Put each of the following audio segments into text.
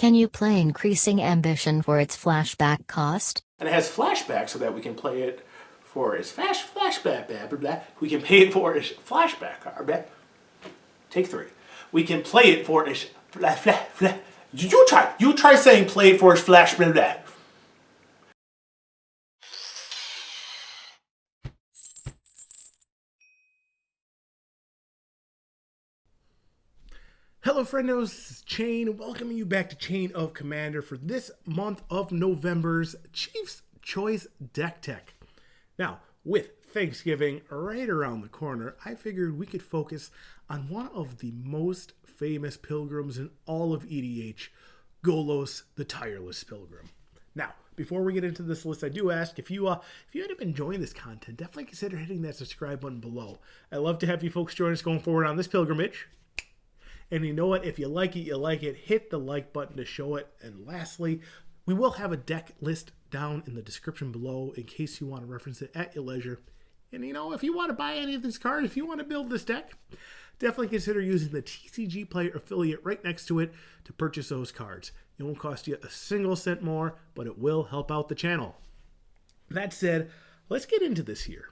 Can you play Increasing Ambition for its flashback cost? And it has flashback so that we can play it for its flashback, blah, blah, blah. We can pay it for its flashback card, blah. Take 3. We can play it for its flash. You try saying play it for its flash, blah, blah. Hello friendos, this is Chain, welcoming you back to Chain of Commander for this month of November's Chief's Choice Deck Tech. Now, with Thanksgiving right around the corner, I figured we could focus on one of the most famous pilgrims in all of EDH, Golos, the Tireless Pilgrim. Now, before we get into this list, I do ask, if you end up enjoying this content, definitely consider hitting that subscribe button below. I'd love to have you folks join us going forward on this pilgrimage. And you know what? If you like it, you like it. Hit the like button to show it. And lastly, we will have a deck list down in the description below in case you want to reference it at your leisure. And you know, if you want to buy any of these cards, if you want to build this deck, definitely consider using the TCG Player affiliate right next to it to purchase those cards. It won't cost you a single cent more, but it will help out the channel. That said, let's get into this here.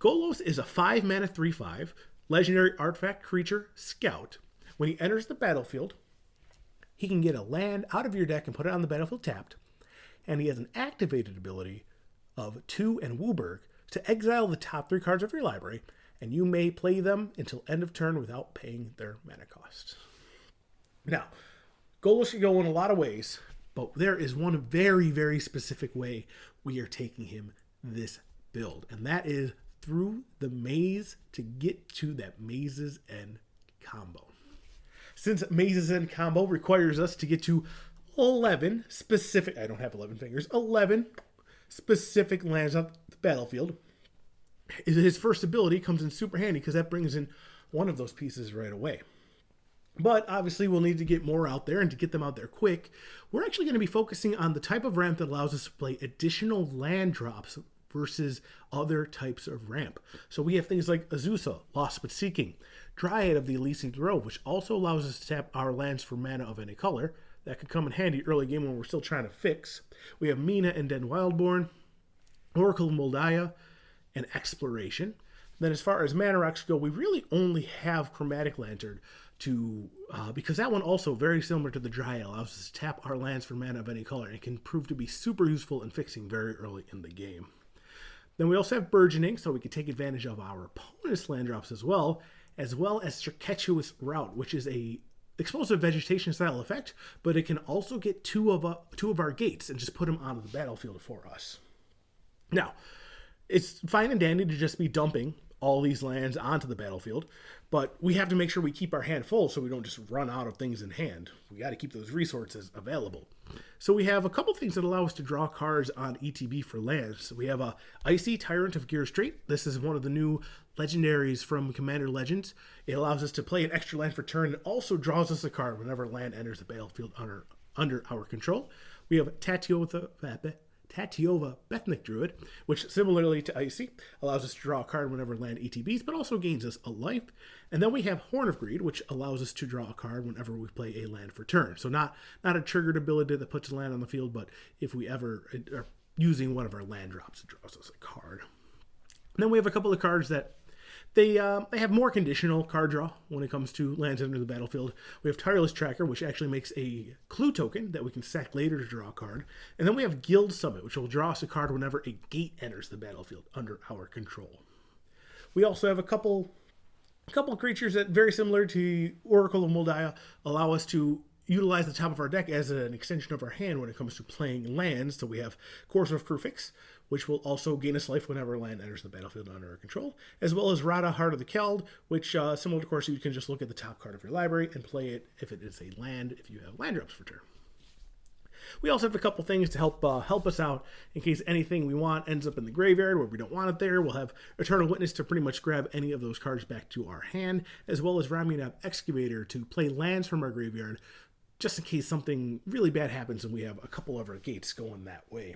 Golos is a 5-mana 3/5 legendary artifact creature scout. When he enters the battlefield, he can get a land out of your deck and put it on the battlefield tapped. And he has an activated ability of 2 and Wooburg to exile the top 3 cards of your library, and you may play them until end of turn without paying their mana cost. Now, Golos can go in a lot of ways, but there is one very, very specific way we are taking him this build, and that is through the maze to get to that Maze's End combo. Since Maze's End combo requires us to get to 11 specific, I don't have 11 fingers, 11 specific lands on the battlefield, his first ability comes in super handy because that brings in one of those pieces right away. But obviously we'll need to get more out there, and to get them out there quick, we're actually going to be focusing on the type of ramp that allows us to play additional land drops versus other types of ramp. So we have things like Azusa, Lost But Seeking, Dryad of the Elysian Grove, which also allows us to tap our lands for mana of any color. That could come in handy early game when we're still trying to fix. We have Mina and Den Wildborn, Oracle of Moldiah, and Exploration. Then as far as mana rocks go, we really only have Chromatic Lantern to, because that one also very similar to the Dryad allows us to tap our lands for mana of any color, and it can prove to be super useful in fixing very early in the game. Then we also have Burgeoning, so we can take advantage of our opponent's land drops as well as Circuitous Route, which is a explosive vegetation style effect, but it can also get two of our gates and just put them onto the battlefield for us. Now, it's fine and dandy to just be dumping all these lands onto the battlefield, but we have to make sure we keep our hand full so we don't just run out of things in hand. We got to keep those resources available. So we have a couple things that allow us to draw cards on ETB for lands. We have a Icy Tyrant of Gear Strait. This is one of the new legendaries from Commander Legends. It allows us to play an extra land for turn and also draws us a card whenever land enters the battlefield under our control. We have Tatiova Bethnic Druid, which similarly to Icy allows us to draw a card whenever land ETBs, but also gains us a life. And then we have Horn of Greed, which allows us to draw a card whenever we play a land for turn. So not a triggered ability that puts a land on the field, but if we ever are using one of our land drops, it draws us a card. And then we have a couple of cards that they have more conditional card draw when it comes to lands under the battlefield. We have Tireless Tracker, which actually makes a clue token that we can sack later to draw a card. And then we have Guild Summit, which will draw us a card whenever a gate enters the battlefield under our control. We also have a couple creatures that, very similar to Oracle of Moldiah, allow us to utilize the top of our deck as an extension of our hand when it comes to playing lands. So we have Course of Crufix, which will also gain us life whenever land enters the battlefield under our control, as well as Rada, Heart of the Keld, which, similar to Course, you can just look at the top card of your library and play it if it is a land, if you have land drops for turn. We also have a couple things to help us out in case anything we want ends up in the graveyard where we don't want it there. We'll have Eternal Witness to pretty much grab any of those cards back to our hand, as well as Ramunap Excavator to play lands from our graveyard, just in case something really bad happens and we have a couple of our gates going that way.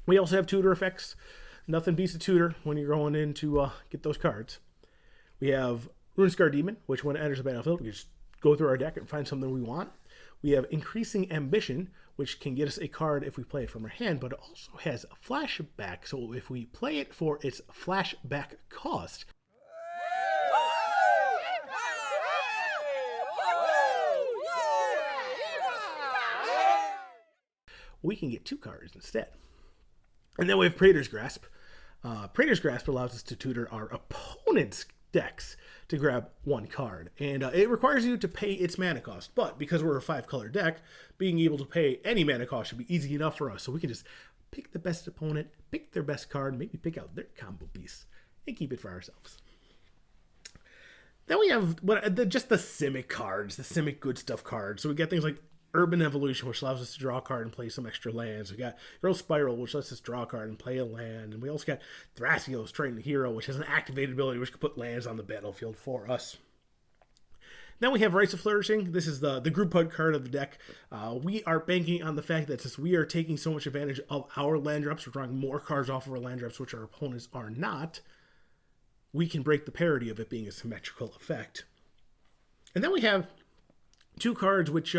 We also have Tutor effects. Nothing beats a Tutor when you're going in to get those cards. We have Runescar Demon, which when it enters the battlefield, we just go through our deck and find something we want. We have Increasing Ambition, which can get us a card if we play it from our hand, but it also has a flashback. So if we play it for its flashback cost, we can get 2 cards instead. And then we have Praetor's Grasp. Praetor's Grasp allows us to tutor our opponent's decks to grab 1 card. And it requires you to pay its mana cost. But because we're a 5-color deck, being able to pay any mana cost should be easy enough for us. So we can just pick the best opponent, pick their best card, maybe pick out their combo piece, and keep it for ourselves. Then we have just the Simic cards, the Simic good stuff cards. So we get things like Urban Evolution, which allows us to draw a card and play some extra lands. We got Growth Spiral, which lets us draw a card and play a land. And we also got Thrasios, Triton Hero, which has an activated ability which can put lands on the battlefield for us. Then we have Rites of Flourishing. This is the group hug card of the deck. We are banking on the fact that since we are taking so much advantage of our land drops, we're drawing more cards off of our land drops, which our opponents are not, we can break the parity of it being a symmetrical effect. And then we have 2 cards which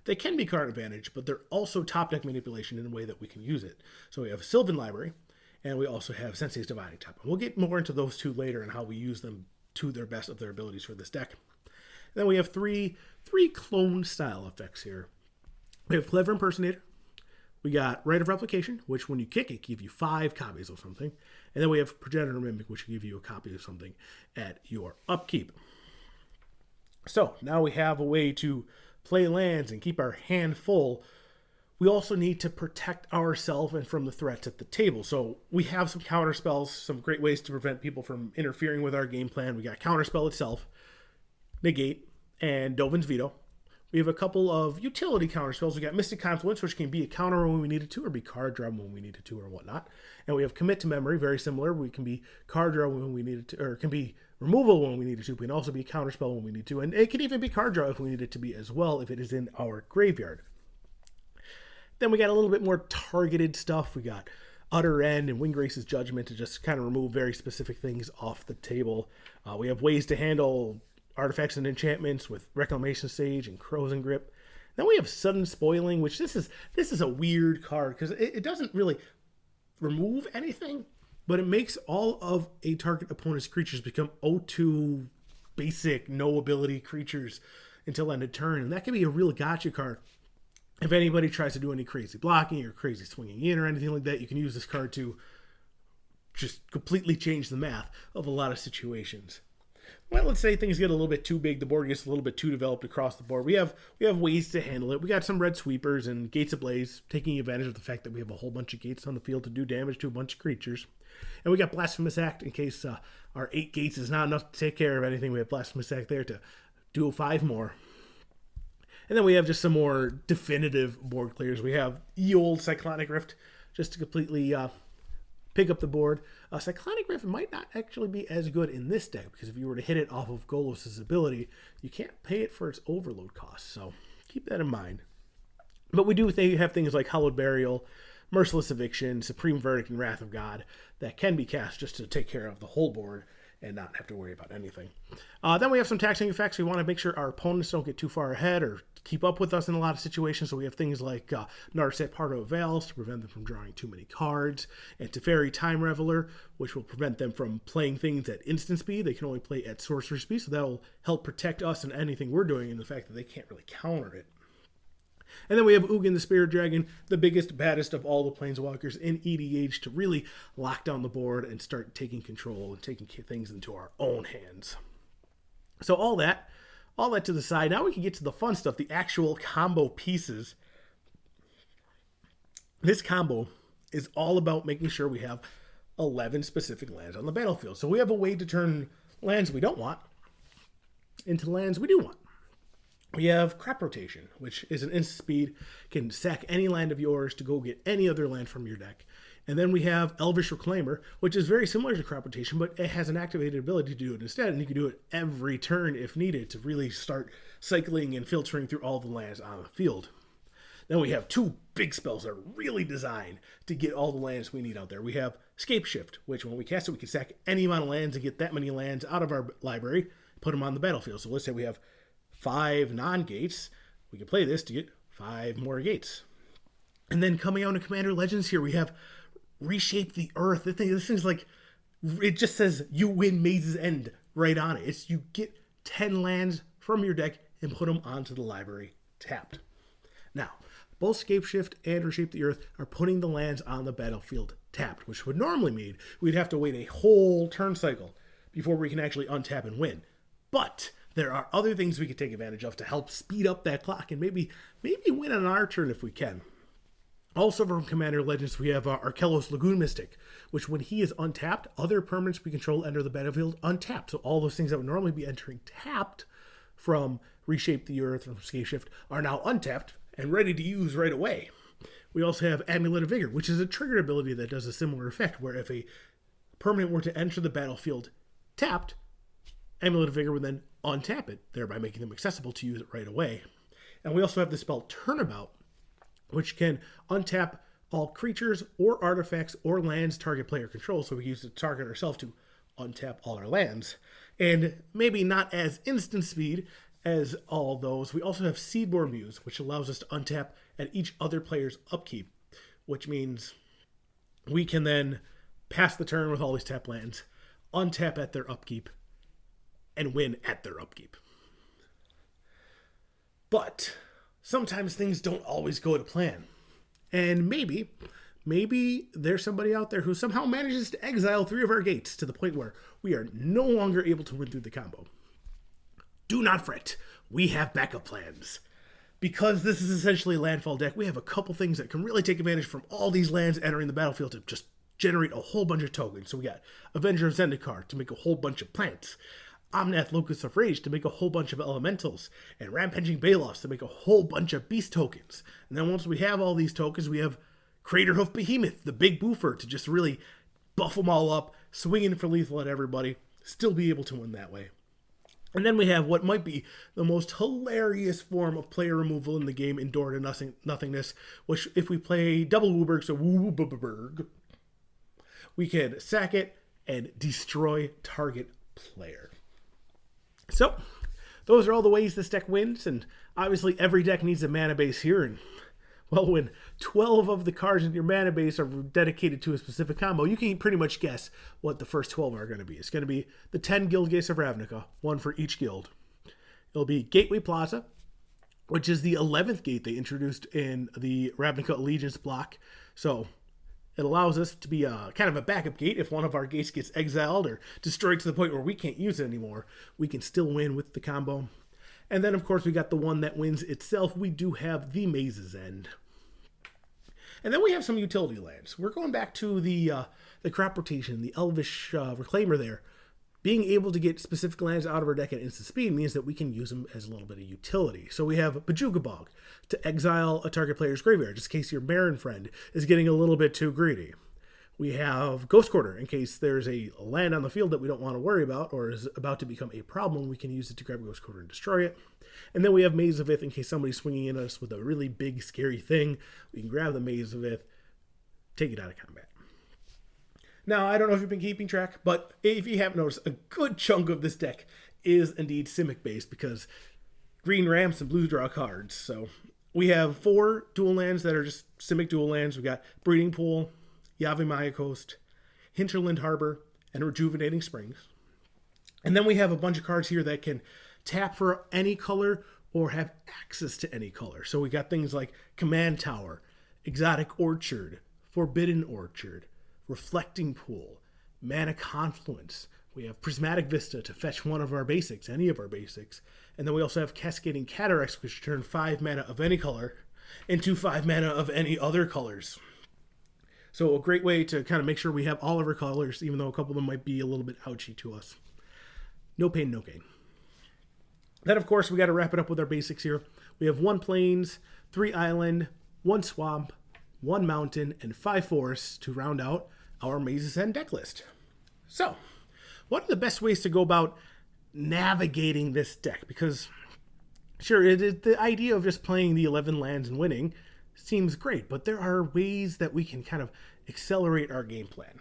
they can be card advantage, but they're also top deck manipulation in a way that we can use it. So we have Sylvan Library, and we also have Sensei's Dividing Top. And we'll get more into those 2 later and how we use them to their best of their abilities for this deck. And then we have three clone style effects here. We have Clever Impersonator. We got Rite of Replication, which when you kick it, give you 5 copies of something. And then we have Progenitor Mimic, which will give you a copy of something at your upkeep. So now we have a way to play lands and keep our hand full. We also need to protect ourselves and from the threats at the table. So we have some counter spells, some great ways to prevent people from interfering with our game plan. We got Counterspell itself, Negate, and Dovin's Veto. We have a couple of utility counterspells. We got Mystic Confluence, which can be a counter when we need it to, or be card draw when we need it to, or whatnot. And we have Commit to Memory, very similar. We can be card draw when we need it to, or it can be removal when we need it to. We can also be a counterspell when we need to. And it can even be card draw if we need it to be as well, if it is in our graveyard. Then we got a little bit more targeted stuff. We got Utter End and Winggrace's Judgment to just kind of remove very specific things off the table. We have ways to handle artifacts and enchantments with Reclamation Sage and Crow's Grip. Then we have Sudden Spoiling, which this is a weird card because it doesn't really remove anything, but it makes all of a target opponent's creatures become O2 basic, no ability creatures until end of turn. And that can be a real gotcha card. If anybody tries to do any crazy blocking or crazy swinging in or anything like that, you can use this card to just completely change the math of a lot of situations. Well, let's say things get a little bit too big, the board gets a little bit too developed across the board. We have ways to handle it. We got some red sweepers and Gates Ablaze, taking advantage of the fact that we have a whole bunch of gates on the field to do damage to a bunch of creatures. And we got Blasphemous Act in case our 8 gates is not enough to take care of anything. We have Blasphemous Act there to do 5 more. And then we have just some more definitive board clears. We have old Cyclonic Rift just to completely pick up the board. Cyclonic Rift might not actually be as good in this deck because if you were to hit it off of Golos' ability, you can't pay it for its overload cost. So keep that in mind. But we do have things like Hallowed Burial, Merciless Eviction, Supreme Verdict, and Wrath of God that can be cast just to take care of the whole board and not have to worry about anything. Then we have some taxing effects. We want to make sure our opponents don't get too far ahead or keep up with us in a lot of situations. So we have things like Narset Pardo of Vales to prevent them from drawing too many cards, and Teferi Time Reveler, which will prevent them from playing things at instant speed. They can only play at sorcery speed, so that'll help protect us and anything we're doing in the fact that they can't really counter it. And then we have Ugin the Spirit Dragon, the biggest, baddest of all the Planeswalkers in EDH, to really lock down the board and start taking control and taking things into our own hands. So all that to the side. Now we can get to the fun stuff, the actual combo pieces. This combo is all about making sure we have 11 specific lands on the battlefield. So we have a way to turn lands we don't want into lands we do want. We have Crop Rotation, which is an instant speed, can sack any land of yours to go get any other land from your deck. And then we have Elvish Reclaimer, which is very similar to Crop Rotation, but it has an activated ability to do it instead, and you can do it every turn if needed to really start cycling and filtering through all the lands on the field. Then we have 2 big spells that are really designed to get all the lands we need out there. We have Scape Shift, which when we cast it, we can sack any amount of lands and get that many lands out of our library, put them on the battlefield. So let's say we have 5 non-gates. We can play this to get 5 more gates. And then coming out in Commander Legends here, we have Reshape the Earth. This thing's like, it just says you win Maze's End right on it. It's you get 10 lands from your deck and put them onto the library tapped. Now, both Scapeshift and Reshape the Earth are putting the lands on the battlefield tapped, which would normally mean we'd have to wait a whole turn cycle before we can actually untap and win. But there are other things we could take advantage of to help speed up that clock and maybe win on our turn if we can. Also from Commander Legends, we have Arkelos Lagoon Mystic, which when he is untapped, other permanents we control enter the battlefield untapped. So all those things that would normally be entering tapped from Reshape the Earth and from Scapeshift are now untapped and ready to use right away. We also have Amulet of Vigor, which is a triggered ability that does a similar effect, where if a permanent were to enter the battlefield tapped, Amulet of Vigor would then untap it, thereby making them accessible to use it right away. And we also have the spell Turnabout, which can untap all creatures or artifacts or lands target player controls, so we use it to target ourselves to untap all our lands. And maybe not as instant speed as all those, we also have Seedborn Muse, which allows us to untap at each other player's upkeep, which means we can then pass the turn with all these tap lands, untap at their upkeep, and win at their upkeep. But sometimes things don't always go to plan. And maybe there's somebody out there who somehow manages to exile 3 of our gates to the point where we are no longer able to win through the combo. Do not fret. We have backup plans. Because this is essentially a landfall deck, we have a couple things that can really take advantage from all these lands entering the battlefield to just generate a whole bunch of tokens. So we got Avenger of Zendikar to make a whole bunch of plants, Omnath Locust of Rage to make a whole bunch of elementals, and Rampaging Balefs to make a whole bunch of beast tokens. And then once we have all these tokens, we have Craterhoof Behemoth, the big boofer, to just really buff them all up, swing in for lethal at everybody, still be able to win that way. And then we have what might be the most hilarious form of player removal in the game, Endure to Nothingness, which if we play double Wooburg, so Wooburg, we can sack it and destroy target player. So, those are all the ways this deck wins, and obviously every deck needs a mana base here, and well, when 12 of the cards in your mana base are dedicated to a specific combo, you can pretty much guess what the first 12 are going to be. It's going to be the 10 Guild Gates of Ravnica, one for each guild. It'll be Gateway Plaza, which is the 11th gate they introduced in the Ravnica Allegiance block. So it allows us to be kind of a backup gate. If one of our gates gets exiled or destroyed to the point where we can't use it anymore, we can still win with the combo. And then, of course, we got the one that wins itself. We do have the Maze's End. And then we have some utility lands. We're going back to the crop rotation, the Elvish Reclaimer there. Being able to get specific lands out of our deck at instant speed means that we can use them as a little bit of utility. So we have Bajuga Bog to exile a target player's graveyard, just in case your Baron friend is getting a little bit too greedy. We have Ghost Quarter, in case there's a land on the field that we don't want to worry about or is about to become a problem, we can use it to grab Ghost Quarter and destroy it. And then we have Maze of Ith, in case somebody's swinging in us with a really big, scary thing. We can grab the Maze of Ith, take it out of combat. Now, I don't know if you've been keeping track, but if you haven't noticed, a good chunk of this deck is indeed Simic-based, because green ramps and blue draw cards. So we have 4 dual lands that are just Simic dual lands. We got Breeding Pool, Yavimaya Coast, Hinterland Harbor, and Rejuvenating Springs. And then we have a bunch of cards here that can tap for any color or have access to any color. So we got things like Command Tower, Exotic Orchard, Forbidden Orchard, Reflecting Pool, Mana Confluence. We have Prismatic Vista to fetch one of our basics, any of our basics. And then we also have Cascading Cataracts, which turn 5 mana of any color into 5 mana of any other colors. So a great way to kind of make sure we have all of our colors, even though a couple of them might be a little bit ouchy to us. No pain, no gain. Then, of course, we got to wrap it up with our basics here. We have 1 plains, 3 island, 1 swamp, 1 mountain, and 5 forests to round out our Maze's End deck list. So, what are the best ways to go about navigating this deck? Because, sure, the idea of just playing the 11 lands and winning seems great, but there are ways that we can kind of accelerate our game plan.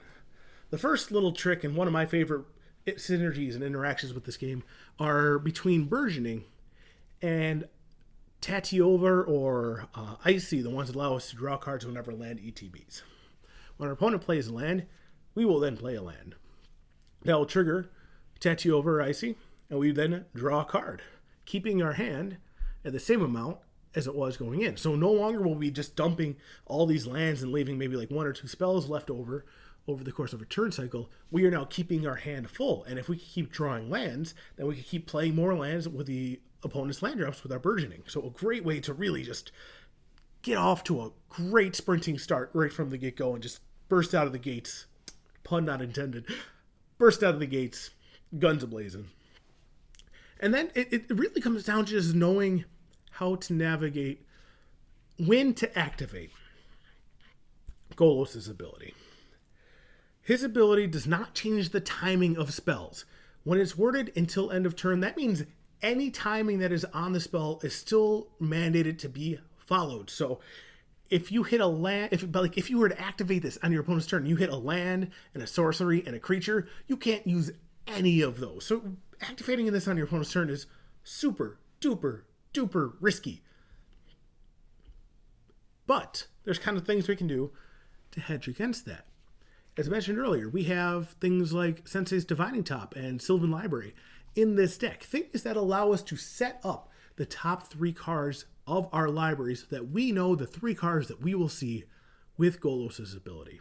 The first little trick, and one of my favorite synergies and interactions with this game, are between burgeoning and Over or Icy, the ones that allow us to draw cards whenever land ETBs. When our opponent plays a land, we will then play a land. That will trigger Over or Icy, and we then draw a card, keeping our hand at the same amount as it was going in. So no longer will we be just dumping all these lands and leaving maybe like 1 or 2 spells left over the course of a turn cycle. We are now keeping our hand full. And if we keep drawing lands, then we can keep playing more lands with the opponent's land drops with our burgeoning. So a great way to really just get off to a great sprinting start right from the get-go and just burst out of the gates, pun not intended, burst out of the gates, guns a-blazing. And then it really comes down to just knowing how to navigate when to activate Golos' ability. His ability does not change the timing of spells. When it's worded until end of turn, that means any timing that is on the spell is still mandated to be followed. So if you hit a land, if you were to activate this on your opponent's turn, you hit a land and a sorcery and a creature, you can't use any of those. So activating this on your opponent's turn is super duper duper risky. But there's kind of things we can do to hedge against that. As mentioned earlier, we have things like Sensei's Divining Top and Sylvan Library in this deck. Things that allow us to set up the top 3 cards of our library so that we know the 3 cards that we will see with Golos' ability.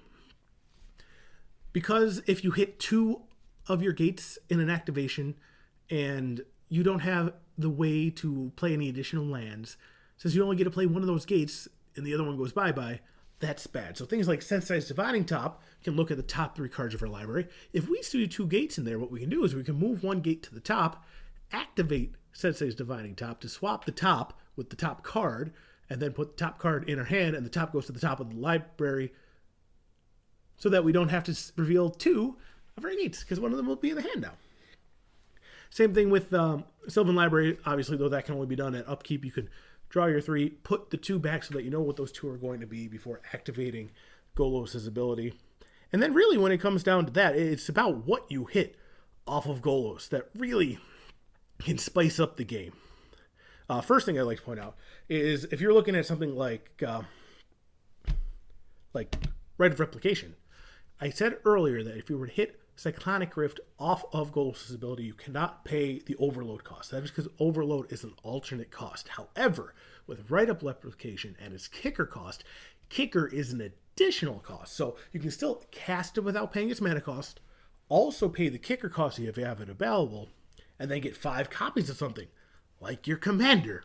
Because if you hit 2 of your gates in an activation and you don't have the way to play any additional lands, since you only get to play one of those gates and the other one goes bye-bye, that's bad. So things like Sensei's Divining Top can look at the top 3 cards of our library. If we see 2 gates in there, what we can do is we can move 1 gate to the top, activate Sensei's Divining Top to swap the top with the top card, and then put the top card in our hand, and the top goes to the top of the library so that we don't have to reveal 2 of our gates, because one of them will be in the hand now. Same thing with Sylvan Library. Obviously, though, that can only be done at upkeep. You can draw your 3, put the 2 back so that you know what those 2 are going to be before activating Golos' ability. And then really when it comes down to that, it's about what you hit off of Golos that really can spice up the game. First thing I'd like to point out is if you're looking at something like Rite of Replication, I said earlier that if you were to hit Cyclonic Rift off of Golos' ability, you cannot pay the overload cost. That is because overload is an alternate cost. However, with Rite of Replication and its kicker cost, kicker is an additional cost. So you can still cast it without paying its mana cost, also pay the kicker cost if you have it available, and then get 5 copies of something, like your commander.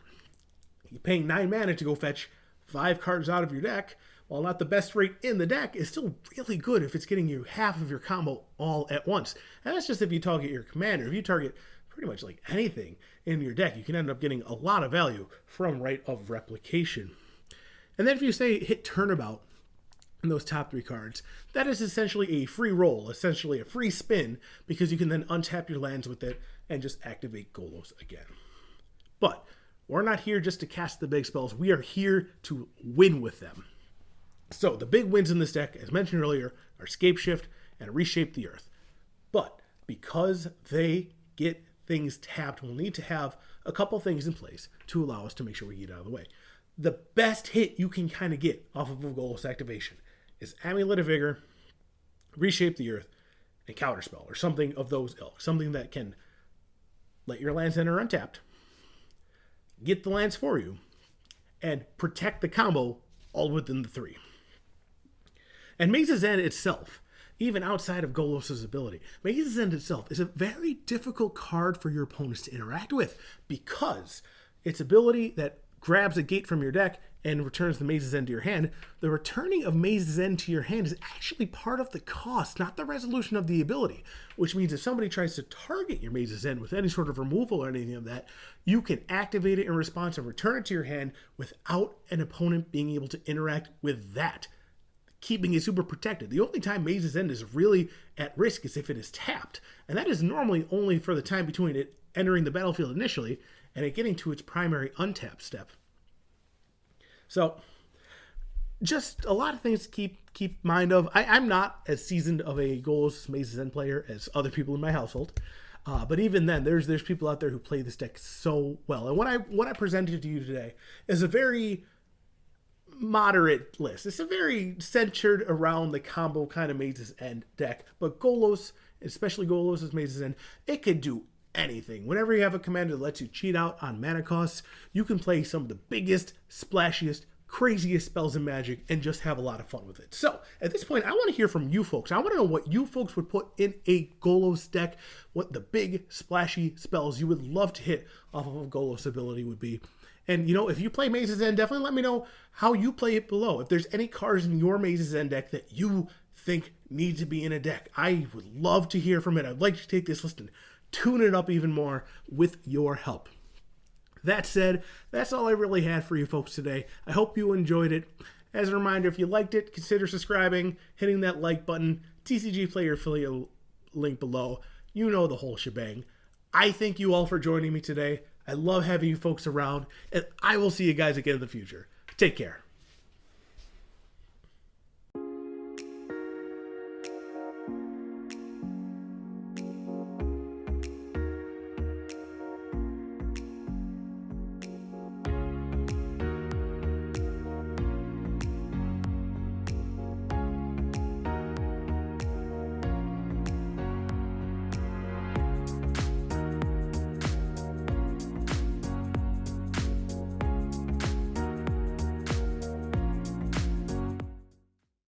You're paying 9 mana to go fetch 5 cards out of your deck. While not the best rate in the deck, is still really good if it's getting you half of your combo all at once. And that's just if you target your commander. If you target pretty much like anything in your deck, you can end up getting a lot of value from Rite of Replication. And then if you say hit Turnabout in those top 3 cards, that is essentially a free roll, essentially a free spin, because you can then untap your lands with it and just activate Golos again. But we're not here just to cast the big spells. We are here to win with them. So the big wins in this deck, as mentioned earlier, are Scapeshift and Reshape the Earth. But because they get things tapped, we'll need to have a couple things in place to allow us to make sure we get out of the way. The best hit you can kind of get off of a Golos activation is Amulet of Vigor, Reshape the Earth, and Counterspell, or something of those ilk. Something that can let your lands enter untapped, get the lands for you, and protect the combo all within the 3. And Maze's End itself, even outside of Golos' ability, Maze's End itself is a very difficult card for your opponents to interact with because its ability that grabs a gate from your deck and returns the Maze's End to your hand, the returning of Maze's End to your hand is actually part of the cost, not the resolution of the ability, which means if somebody tries to target your Maze's End with any sort of removal or anything of that, you can activate it in response and return it to your hand without an opponent being able to interact with that, keeping it super protected. The only time Maze's End is really at risk is if it is tapped, and that is normally only for the time between it entering the battlefield initially and it getting to its primary untap step. So, just a lot of things to keep mind of. I'm not as seasoned of a Golos Maze's End player as other people in my household. But even then, there's people out there who play this deck so well. And what I presented to you today is a very moderate list. It's a very centered around the combo kind of Maze's End deck. But Golos, especially Golos' Maze's End, it could do anything. Whenever you have a commander that lets you cheat out on mana costs, you can play some of the biggest, splashiest, craziest spells in Magic and just have a lot of fun with it. So at this point, I want to hear from you folks. I want to know what you folks would put in a Golos deck, what the big splashy spells you would love to hit off of a Golos ability would be. And, you know, if you play Maze's End, definitely let me know how you play it below. If there's any cards in your Maze's End deck that you think need to be in a deck, I would love to hear from it. I'd like to take this list and tune it up even more with your help. That said, that's all I really had for you folks today. I hope you enjoyed it. As a reminder, if you liked it, consider subscribing, hitting that like button, TCG Player affiliate link below. You know the whole shebang. I thank you all for joining me today. I love having you folks around, and I will see you guys again in the future. Take care.